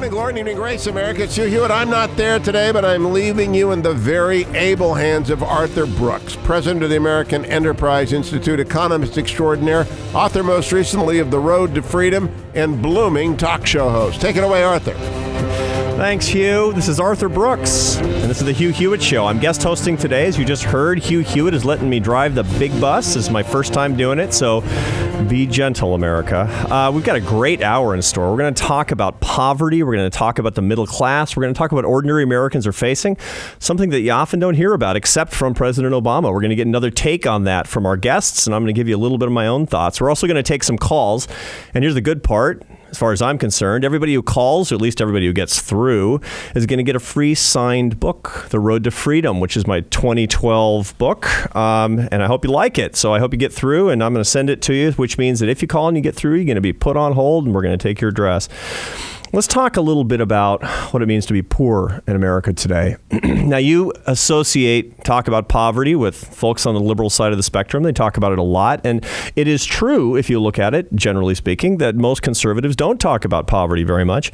Morning glory, evening grace, America. It's Hugh Hewitt. I'm not there today, but I'm leaving you in the very able hands of Arthur Brooks, president of the American Enterprise Institute, economist extraordinaire, author most recently of The Road to Freedom, and blooming talk show host. Take it away, Arthur. Thanks, Hugh. This is Arthur Brooks, and this is the Hugh Hewitt Show. I'm guest hosting today. As you just heard, Hugh Hewitt is letting me drive the big bus. This is my first time doing it, so be gentle, America. We've got a great hour in store. We're going to talk about poverty. We're going to talk about the middle class. We're going to talk about what ordinary Americans are facing, something that you often don't hear about except from President Obama. We're going to get another take on that from our guests, and I'm going to give you a little bit of my own thoughts. We're also going to take some calls, and here's the good part. As far as I'm concerned, everybody who calls, or at least everybody who gets through, is going to get a free signed book, The Road to Freedom, which is my 2012 book. And I hope you like it. So I hope you get through, and I'm going to send it to you, which means that if you call and you get through, you're going to be put on hold, and we're going to take your address. Let's talk a little bit about what it means to be poor in America today. Now, you talk about poverty with folks on the liberal side of the spectrum. They talk about it a lot. And it is true, if you look at it, generally speaking, that most conservatives don't talk about poverty very much.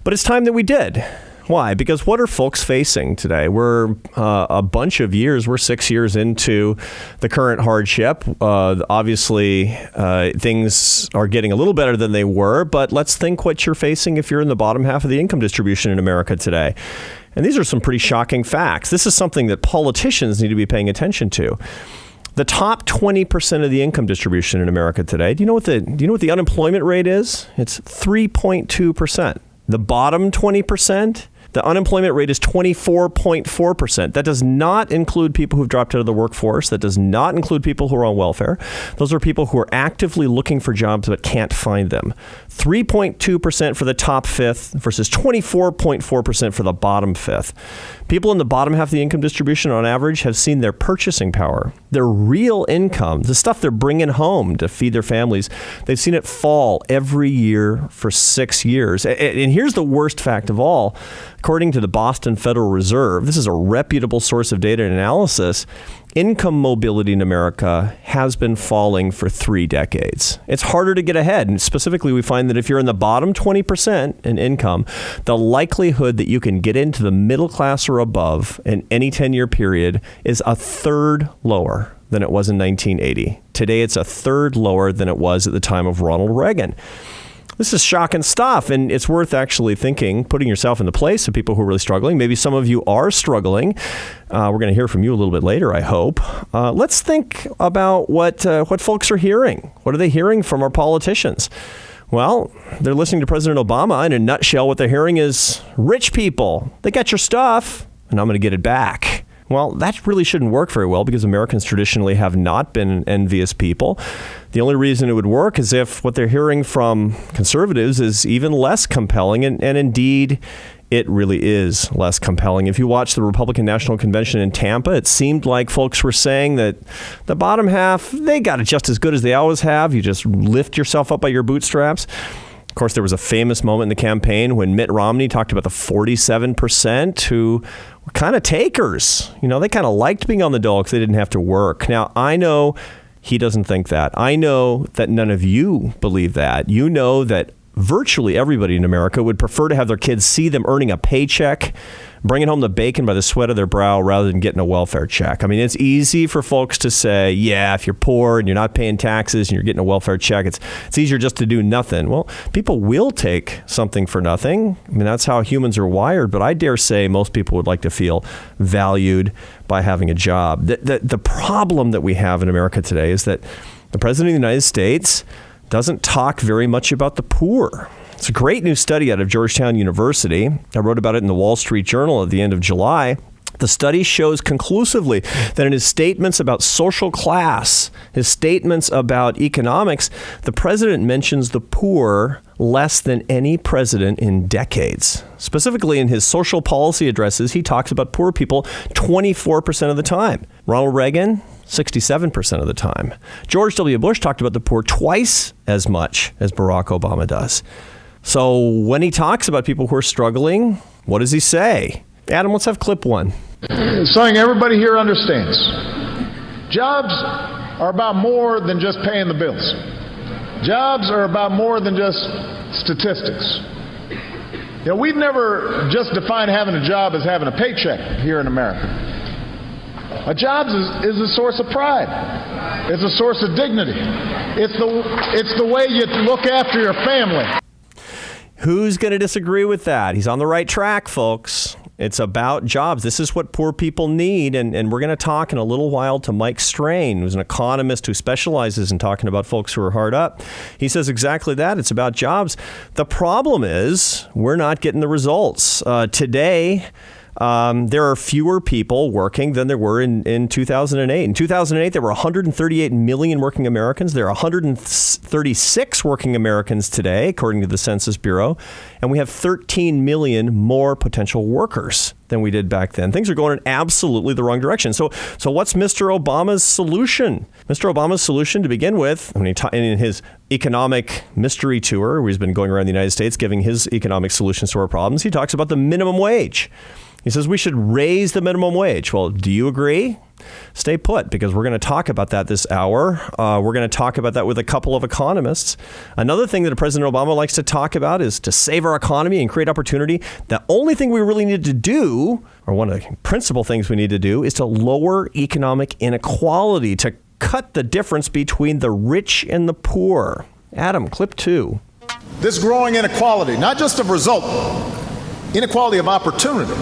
But it's time that we did. Why? Because what are folks facing today? We're a bunch of years. We're 6 years into the current hardship. Obviously, things are getting a little better than they were. But let's think what you're facing if you're in the bottom half of the income distribution in America today. And these are some pretty shocking facts. This is something that politicians need to be paying attention to. The top 20% of the income distribution in America today. Do you know what the unemployment rate is? It's 3.2%. The bottom 20%. The unemployment rate is 24.4%. That does not include people who've dropped out of the workforce. That does not include people who are on welfare. Those are people who are actively looking for jobs but can't find them. 3.2% for the top fifth versus 24.4% for the bottom fifth. People in the bottom half of the income distribution on average have seen their purchasing power, their real income, the stuff they're bringing home to feed their families, they've seen it fall every year for 6 years. And here's the worst fact of all. According to the Boston Federal Reserve, this is a reputable source of data and analysis, income mobility in America has been falling for 3 decades. It's harder to get ahead. And specifically, we find that if you're in the bottom 20% in income, the likelihood that you can get into the middle class or above in any 10-year period is a third lower than it was in 1980. Today, it's a third lower than it was at the time of Ronald Reagan. This is shocking stuff, and it's worth actually putting yourself in the place of people who are really struggling. Maybe some of you are struggling. We're going to hear from you a little bit later, I hope. Let's think about what folks are hearing. What are they hearing from our politicians? Well, they're listening to President Obama. In a nutshell, what they're hearing is rich people, they got your stuff, and I'm going to get it back. Well, that really shouldn't work very well because Americans traditionally have not been envious people. The only reason it would work is if what they're hearing from conservatives is even less compelling, and indeed, it really is less compelling. If you watch the Republican National Convention in Tampa, it seemed like folks were saying that the bottom half, they got it just as good as they always have. You just lift yourself up by your bootstraps. Of course, there was a famous moment in the campaign when Mitt Romney talked about the 47% who were kind of takers. You know, they kind of liked being on the dole because they didn't have to work. Now, I know he doesn't think that. I know that none of you believe that. You know that virtually everybody in America would prefer to have their kids see them earning a paycheck, bringing home the bacon by the sweat of their brow rather than getting a welfare check. I mean, it's easy for folks to say, yeah, if you're poor and you're not paying taxes and you're getting a welfare check, it's easier just to do nothing. Well, people will take something for nothing. I mean, that's how humans are wired. But I dare say most people would like to feel valued by having a job. The problem that we have in America today is that the President of the United States doesn't talk very much about the poor. It's a great new study out of Georgetown University. I wrote about it in the Wall Street Journal at the end of July. The study shows conclusively that in his statements about social class, his statements about economics, the president mentions the poor less than any president in decades. Specifically in his social policy addresses, he talks about poor people 24% of the time. Ronald Reagan, 67% of the time. George W. Bush talked about the poor twice as much as Barack Obama does. So when he talks about people who are struggling, what does he say? Adam, let's have clip one. Something everybody here understands. Jobs are about more than just paying the bills. Jobs are about more than just statistics. We've never just defined having a job as having a paycheck here in America. A job is a source of pride. It's a source of dignity. It's the way you look after your family. Who's going to disagree with that? He's on the right track, folks. It's about jobs. This is what poor people need. And we're going to talk in a little while to Mike Strain, who's an economist who specializes in talking about folks who are hard up. He says exactly that. It's about jobs. The problem is we're not getting the results. Today, there are fewer people working than there were in 2008. In 2008, there were 138 million working Americans. There are 136 working Americans today, according to the Census Bureau. And we have 13 million more potential workers than we did back then. Things are going in absolutely the wrong direction. So what's Mr. Obama's solution? Mr. Obama's solution, to begin with, in his economic mystery tour, where he's been going around the United States giving his economic solutions to our problems, he talks about the minimum wage. He says we should raise the minimum wage. Well, do you agree? Stay put, because we're going to talk about that this hour. We're going to talk about that with a couple of economists. Another thing that President Obama likes to talk about is to save our economy and create opportunity. The only thing we really need to do, or one of the principal things we need to do, is to lower economic inequality, to cut the difference between the rich and the poor. Adam, clip 2. This growing inequality, not just of result, inequality of opportunity.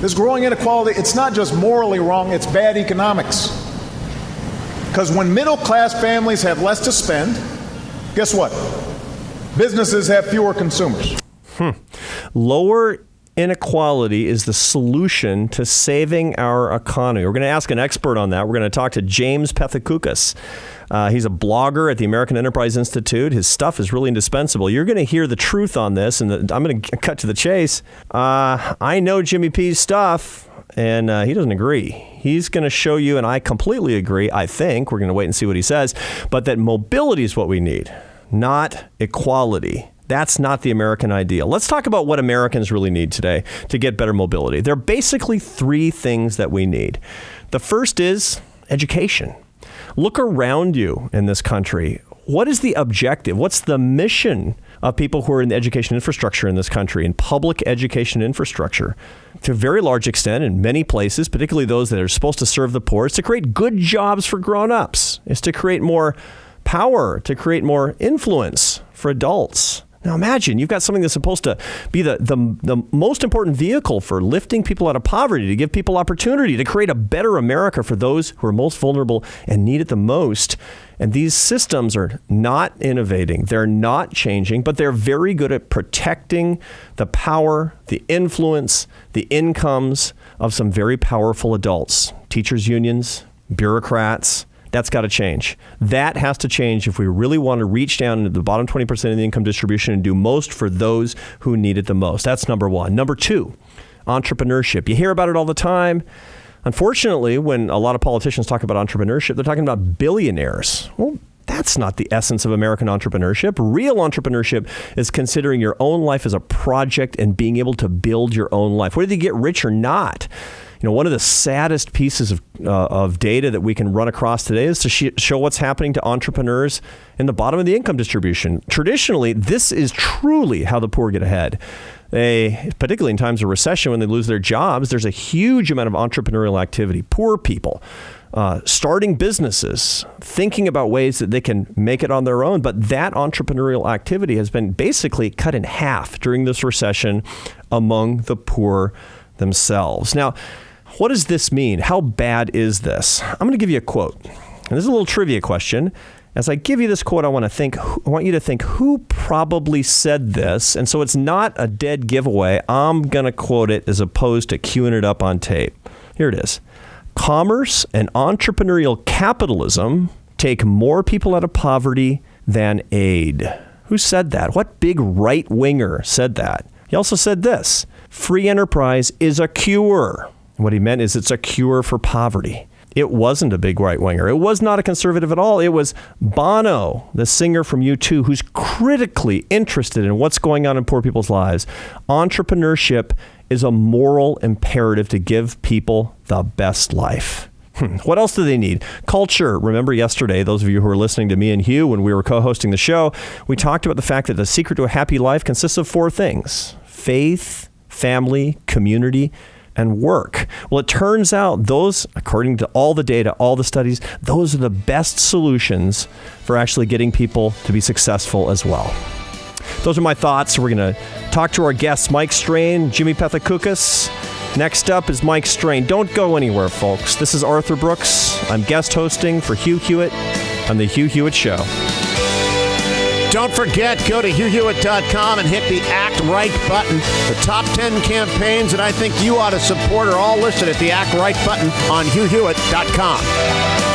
This growing inequality, it's not just morally wrong, it's bad economics. Because when middle-class families have less to spend, guess what? Businesses have fewer consumers. Lower inequality is the solution to saving our economy. We're going to ask an expert on that. We're going to talk to James Pethokoukis. He's a blogger at the American Enterprise Institute. His stuff is really indispensable. You're going to hear the truth on this, and I'm going to cut to the chase. I know Jimmy P's stuff, and he doesn't agree. He's going to show you, and I completely agree, I think, we're going to wait and see what he says, but that mobility is what we need, not equality. That's not the American ideal. Let's talk about what Americans really need today to get better mobility. There are basically 3 things that we need. The first is education. Look around you in this country. What is the objective? What's the mission of people who are in the education infrastructure in this country, in public education infrastructure? To a very large extent, in many places, particularly those that are supposed to serve the poor, it's to create good jobs for grown-ups. It's to create more power, to create more influence for adults. Now imagine you've got something that's supposed to be the most important vehicle for lifting people out of poverty, to give people opportunity, to create a better America for those who are most vulnerable and need it the most. And these systems are not innovating. They're not changing, but they're very good at protecting the power, the influence, the incomes of some very powerful adults, teachers' unions, bureaucrats. That's got to change. That has to change if we really want to reach down into the bottom 20% of the income distribution and do most for those who need it the most. That's number 1. Number 2, entrepreneurship. You hear about it all the time. Unfortunately, when a lot of politicians talk about entrepreneurship, they're talking about billionaires. Well, that's not the essence of American entrepreneurship. Real entrepreneurship is considering your own life as a project and being able to build your own life, whether you get rich or not. One of the saddest pieces of data that we can run across today is to show what's happening to entrepreneurs in the bottom of the income distribution. Traditionally, this is truly how the poor get ahead. Particularly in times of recession, when they lose their jobs, there's a huge amount of entrepreneurial activity. Poor people starting businesses, thinking about ways that they can make it on their own. But that entrepreneurial activity has been basically cut in half during this recession among the poor themselves. Now, what does this mean? How bad is this? I'm going to give you a quote. And this is a little trivia question. As I give you this quote, I want you to think who probably said this. And so it's not a dead giveaway. I'm going to quote it as opposed to queuing it up on tape. Here it is. Commerce and entrepreneurial capitalism take more people out of poverty than aid. Who said that? What big right-winger said that? He also said this: free enterprise is a cure. What he meant is it's a cure for poverty. It wasn't a big right-winger. It was not a conservative at all. It was Bono, the singer from U2, who's critically interested in what's going on in poor people's lives. Entrepreneurship is a moral imperative to give people the best life. What else do they need? Culture. Remember yesterday, those of you who were listening to me and Hugh when we were co-hosting the show, we talked about the fact that the secret to a happy life consists of 4 things: faith, family, community, and work. Well, it turns out those, according to all the data, all the studies, those are the best solutions for actually getting people to be successful as well. Those are my thoughts. We're going to talk to our guests, Mike Strain, Jimmy Pethokoukis. Next up is Mike Strain. Don't go anywhere, folks. This is Arthur Brooks. I'm guest hosting for Hugh Hewitt on The Hugh Hewitt Show. Don't forget, go to HughHewitt.com and hit the Act Right button. The top 10 campaigns that I think you ought to support are all listed at the Act Right button on HughHewitt.com.